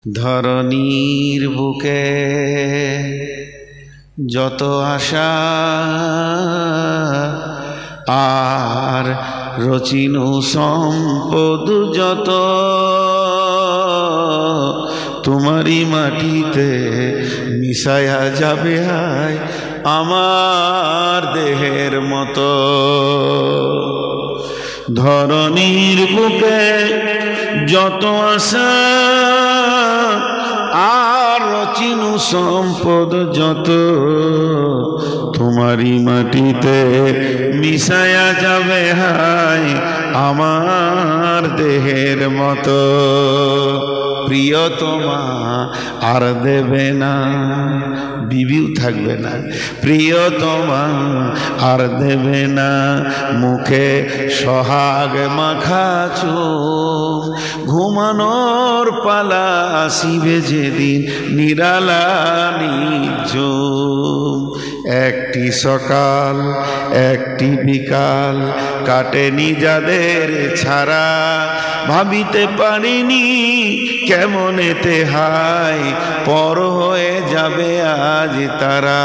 ধরণীর বুকে যত আশা আর রচিনু সম্পদ যত তোমারই মাটিতে মিশায়া যাবে হায় আমার দেহের মতো। ধরণীর বুকে যত আশা আর রচিনু সম্পদ যত তোমারই মাটিতে মিশায়া যাবে হায় আমার দেহের মতো। প্রিয়তমা আর দেবে না, বিবিও থাকবে না, প্রিয়তমা আর দেবে না মুখে সোহাগ মাখা চুম। ঘুমানোর পালা আসিবে যেদিন নিরালা নিঝুম। একটি সকাল একটি বিকাল কাটেনি যাদের ছাড়া, ভাবিতে পারিনি কেমনেতে হায় পর হয়ে যাবে আজ তারা।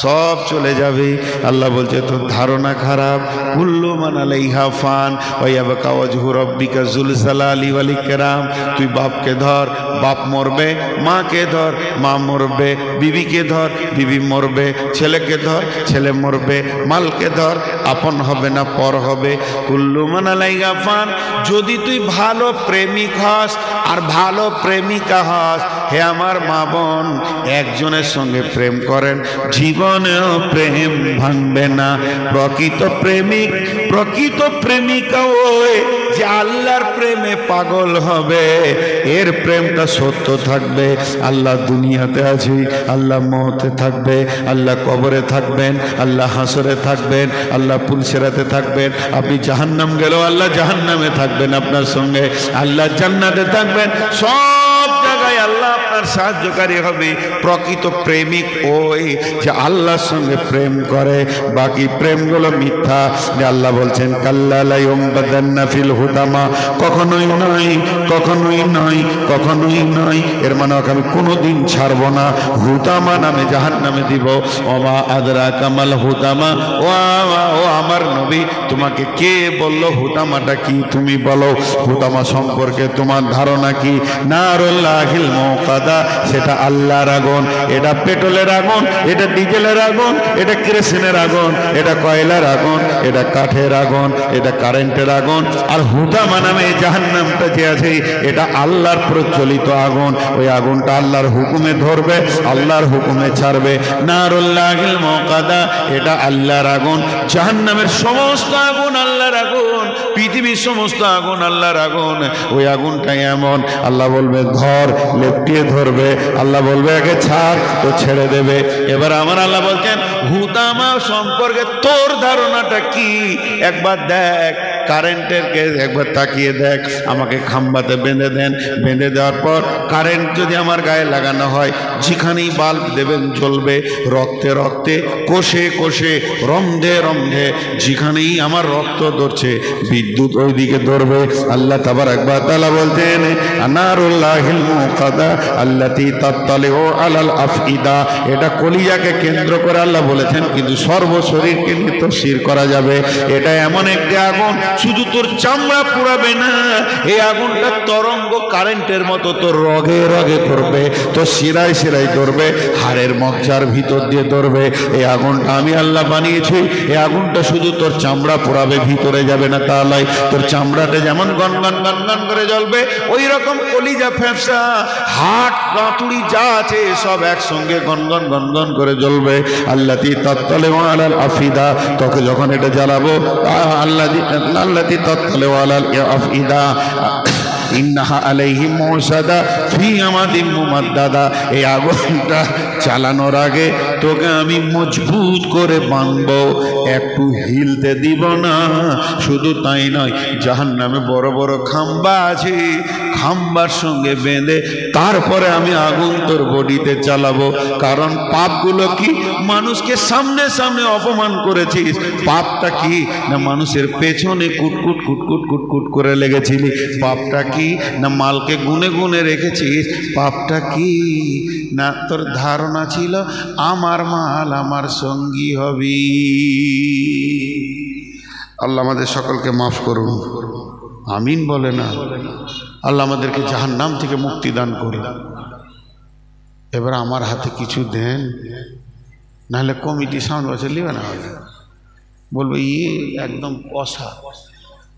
সব চলে যাবে। আল্লাহ বলছে তোর ধারণা খারাপ। কুল্লু মান আলাইহা ফান ওয়া ইয়াবকা ওয়াজহু রাব্বিকা যুল জালালি ওয়াল ইকরাম। তুই বাপকে ধর, বাপ মরবে, মাকে ধর, মা মরবে, বিবিকে ধর, বিবি মরবে, ছেলেকে ধর, ছেলে মরবে, মালকে ধর, আপন হবে না পর হবে। কুল্লু মান আলাইহা ফান। যদি তুই ভালো প্রেমিক হস আর ভালো প্রেমিকা হস, হে আমার মা বোন, একজনের সঙ্গে প্রেম করেন, জীবনেও প্রেম ভাঙবে না। প্রকৃত প্রেমিক প্রকৃত প্রেমিকা ওই যে আল্লাহর প্রেমে পাগল হবে, এর প্রেমটা সত্য থাকবে। আল্লাহ দুনিয়াতে আছে, আল্লাহ মওতে থাকবে, আল্লাহ কবরে থাকবেন, আল্লাহ হাসরে থাকবেন, আল্লাহ পুলসিরাতে থাকবেন। আপনি জাহান্নাম গেলেও আল্লাহ জাহান্নামে থাকবেন আপনার সঙ্গে, আল্লাহ জান্নাতে থাকবেন। সব জায়গায় আল্লাহ আপনার সাহায্যকারী হবে। প্রকৃত প্রেমিক ওই যে আল্লাহর সঙ্গে প্রেম করে, বাকি প্রেমগুলো মিথ্যা। যে আল্লাহ বলছেন কাল্লা লা ইউমবাদান্না ফিল হুতামা। কখনোই নয়, কখনোই নয়, কখনোই নয়। এর মানে আমি কোনোদিন ছাড়বো না, হুতামা নামে জাহান্নামে দিব। ওমা আদরাকা মাল হুতামা। ও আমার নবী, তোমাকে কে বললো হুতামাটা কি? তুমি বলো হুতামা সম্পর্কে তোমার ধারণা কি? নারুল্লাহিল মুকাদা, সেটা আল্লাহর আগুন। এটা পেট্রোলের আগুন, এটা ডিজেলের আগুন, এটা কেরোসিনের আগুন, এটা কয়লার আগুন, এটা কাঠের আগুন, এটা কারেন্টের আগুন। আর হুতামা নামে জাহান্নামটা যে আছে, এটা আল্লাহর প্রজ্বলিত আগুন। ওই আগুনটা আল্লাহর হুকুমে ধরবে, আল্লাহর হুকুমে ছাড়বে। নারুল্লাহিল মুকাদা, এটা আল্লাহর আগুন। জাহান্নামের সমস্ত আগুন আল্লাহর আগুন, পৃথিবীর সমস্ত আগুন আল্লাহর আগুন। ওই আগুনটাই এমন, আল্লাহ বলবে ধর, লেপটিয়ে ধরবে। আল্লাহ বলবে একে ছাড়, তো ছেড়ে দেবে। এবার আমার আল্লাহ বলছেন হুতামা সম্পর্কে তোর ধারণাটা কি? একবার দেখ, কারেন্টের কেস একবার তাকিয়ে দেখ। আমাকে খাম্বাতে বেঁধে দেন, বেঁধে দেওয়ার পর কারেন্ট যদি আমার গায়ে লাগানো হয়, যেখানেই বাল্ব দেবেন জ্বলবে। রক্তে রক্তে, কোষে কোষে, রন্ধে রন্ধে, যেখানেই আমার রক্ত ধরছে বিদ্যুৎ ওইদিকে ধরবে। আল্লাহ তাবারাক ওয়া তাআলা বলতেন নারুল্লাহিল মুকাদা আল্লাতী তাত্তালিউ আলাল আফইদা। এটা কলিজাকে কেন্দ্র করে আল্লাহ বলেছেন, কিন্তু সর্ব শরীরকে নিয়ে তাফসীর করা যাবে। এটা এমন একটি আগুন, শুধু তোর চামড়া পুড়াবে না, এই আগুনটা তরঙ্গ কারেন্টের মতো তোর রগে রগে ধরবে, তোর শিরায় শিরায় ধরবে, হাড়ের মজ্জার ভিতর দিয়ে ধরবে। এই আগুনটা আমি আল্লাহ বানিয়েছি। এই আগুনটা শুধু তোর চামড়া পোড়াবে, ভিতরে যাবে না। তাহলে তোর চামড়াতে যেমন গনগন গনগন করে জ্বলবে, ওই রকম কলিজা, ফ্যাপসা, হাট, গাঁতুড়ি যা আছে সব একসঙ্গে গনগন গনগন করে জ্বলবে। আল্লাতী তাত্তালিউ আলাল আফিদা। তোকে যখন এটা জ্বালাবো, আল্লাতী তাত্তালিউ আলাল আফিদা ইন্নাহা আলাইহিম মুসাদা ফি আমাদিন মুমাদ্দাদা। এই আগুনটা চালানোর আগে তোকে আমি মজবুত করে বাঁধবো, একটু হিলতে দিব না। শুধু তাই নয়, জাহান্নামে বড় বড় খাম্বা আছে, খাম্বার সঙ্গে বেঁধে তারপরে আমি আগুন তোর বডিতে চালাবো। কারণ পাপগুলো কি? মানুষকে সামনে সামনে অপমান করেছিস। পাপটা কি? না মানুষের পেছনে কুটকুট কুটকুট কুটকুট করে লেগেছিলি। পাপটা কি? না মালকে গুনে গুনে রেখেছিস। পাপটা কি? না তোর ধারণা ছিল আমার মাল আমার সঙ্গী হবি। আল্লাহ আমাদের সকলকে মাফ করুন, আমিন বলে না। আল্লাহ আমাদেরকে জাহান্নাম থেকে মুক্তি দান করুন। এবার আমার হাতে কিছু দেন, নাহলে কমিটি সামনে বসে নিবে না, বলবো ইয়ে একদম পশা।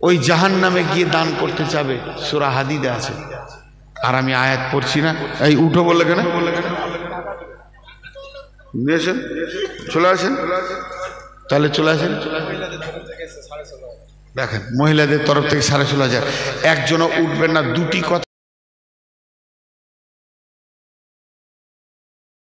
ওই জাহান্নামে গিয়ে দান করতে চাবে, সূরা হাদিদে আছে। আর আমি আয়াত পড়ছি না। এই উঠো বললে কেন? নিয়েছেন, চলে আসেন, তাহলে চলে আসেন। দেখেন মহিলাদের তরফ থেকে 16,500। একজনও উঠবেন না। দুটি কথা